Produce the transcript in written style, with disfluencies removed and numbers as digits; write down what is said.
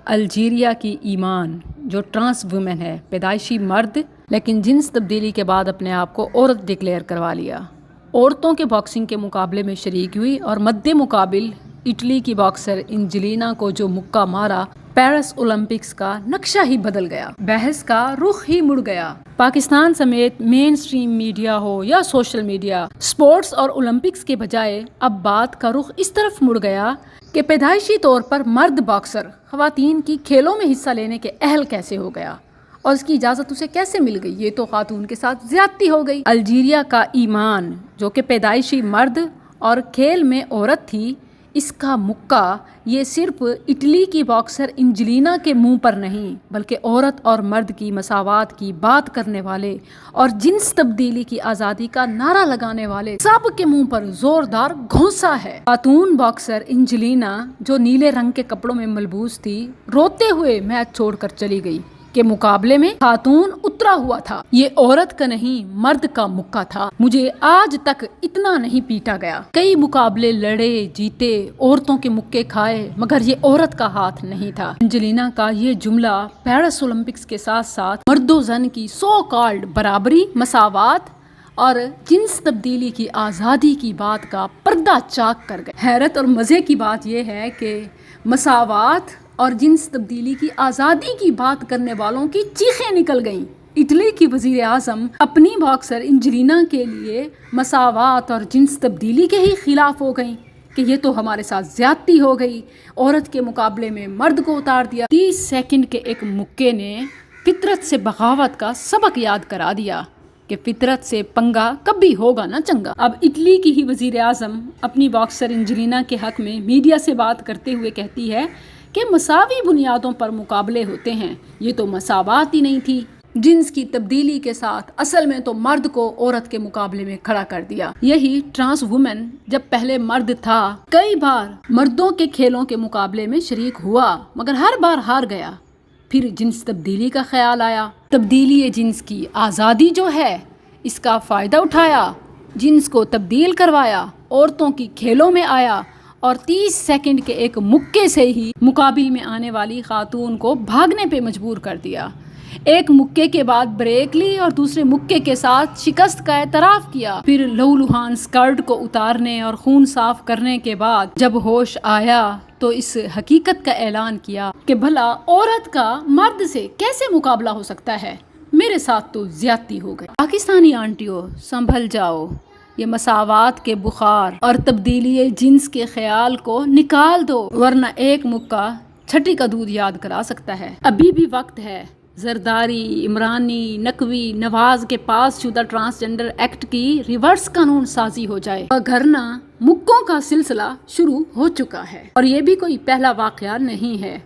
Algeria کی ایمان جو ٹرانس وومن ہے، پیدائشی مرد لیکن جنس تبدیلی کے بعد اپنے آپ کو عورت ڈکلیئر کروا لیا، عورتوں کے باکسنگ کے مقابلے میں شریک ہوئی اور مد مقابل اٹلی کی باکسر انجلینا کو جو مکہ مارا، پیرس اولمپکس کا نقشہ ہی بدل گیا، بحث کا رخ ہی مڑ گیا۔ پاکستان سمیت مین سٹریم میڈیا ہو یا سوشل میڈیا، سپورٹس اور اولمپکس کے بجائے اب بات کا رخ اس طرف مڑ گیا کہ پیدائشی طور پر مرد باکسر خواتین کی کھیلوں میں حصہ لینے کے اہل کیسے ہو گیا اور اس کی اجازت اسے کیسے مل گئی۔ یہ تو خاتون کے ساتھ زیادتی ہو گئی۔ الجیریا کا ایمان جو کہ پیدائشی مرد اور کھیل میں عورت تھی، اس کا مکہ یہ صرف اٹلی کی باکسر انجلینا کے منہ پر نہیں بلکہ عورت اور مرد کی مساوات کی بات کرنے والے اور جنس تبدیلی کی آزادی کا نعرہ لگانے والے سب کے منہ پر زوردار گھونسا ہے۔ خاتون باکسر انجلینا جو نیلے رنگ کے کپڑوں میں ملبوس تھی، روتے ہوئے میچ چھوڑ کر چلی گئی کہ مقابلے میں خاتون اترا ہوا تھا، یہ عورت کا نہیں مرد کا مکہ تھا، مجھے آج تک اتنا نہیں پیٹا گیا۔ کئی مقابلے لڑے جیتے، عورتوں کے مکے کھائے، مگر یہ عورت کا ہاتھ نہیں تھا۔ انجلینا کا یہ جملہ پیرس اولمپکس کے ساتھ ساتھ مرد و زن کی سو کالڈ برابری، مساوات اور جنس تبدیلی کی آزادی کی بات کا پردہ چاک کر گئے۔ حیرت اور مزے کی بات یہ ہے کہ مساوات اور جنس تبدیلی کی آزادی کی بات کرنے والوں کی چیخیں نکل گئیں۔ اٹلی کی وزیر اعظم اپنی باکسر انجلینا کے لیے مساوات اور جنس تبدیلی کے ہی خلاف ہو گئیں کہ یہ تو ہمارے ساتھ زیادتی ہو گئی، عورت کے مقابلے میں مرد کو اتار دیا۔ 30 سیکنڈ کے ایک مکے نے فطرت سے بغاوت کا سبق یاد کرا دیا کہ فطرت سے پنگا کبھی ہوگا نہ چنگا۔ اب اٹلی کی ہی وزیر اعظم اپنی باکسر انجلینا کے حق میں میڈیا سے بات کرتے ہوئے کہتی ہے کہ مساوی بنیادوں پر مقابلے ہوتے ہیں، یہ تو مساوات ہی نہیں تھی۔ جنس کی تبدیلی کے ساتھ اصل میں تو مرد کو عورت کے مقابلے میں کھڑا کر دیا۔ یہی ٹرانس وومن جب پہلے مرد تھا، کئی بار مردوں کے کھیلوں کے مقابلے میں شریک ہوا مگر ہر بار ہار گیا۔ پھر جنس تبدیلی کا خیال آیا، تبدیلی جنس کی آزادی جو ہے اس کا فائدہ اٹھایا، جنس کو تبدیل کروایا، عورتوں کی کھیلوں میں آیا اور 30 سیکنڈ کے ایک مکے سے ہی مقابل میں آنے والی خاتون کو بھاگنے پہ مجبور کر دیا۔ ایک مکے کے بعد بریک لی اور دوسرے مکے کے ساتھ شکست کا اعتراف کیا۔ پھر لہولہان سکرٹ کو اتارنے اور خون صاف کرنے کے بعد جب ہوش آیا تو اس حقیقت کا اعلان کیا کہ بھلا عورت کا مرد سے کیسے مقابلہ ہو سکتا ہے، میرے ساتھ تو زیادتی ہو گئی۔ پاکستانی آنٹیوں سنبھل جاؤ، یہ مساوات کے بخار اور تبدیلی جنس کے خیال کو نکال دو ورنہ ایک مکہ چھٹی کا دودھ یاد کرا سکتا ہے۔ ابھی بھی وقت ہے، زرداری، عمرانی، نقوی، نواز کے پاس شدہ ٹرانسجنڈر ایکٹ کی ریورس قانون سازی ہو جائے، وگرنہ مکوں کا سلسلہ شروع ہو چکا ہے اور یہ بھی کوئی پہلا واقعہ نہیں ہے۔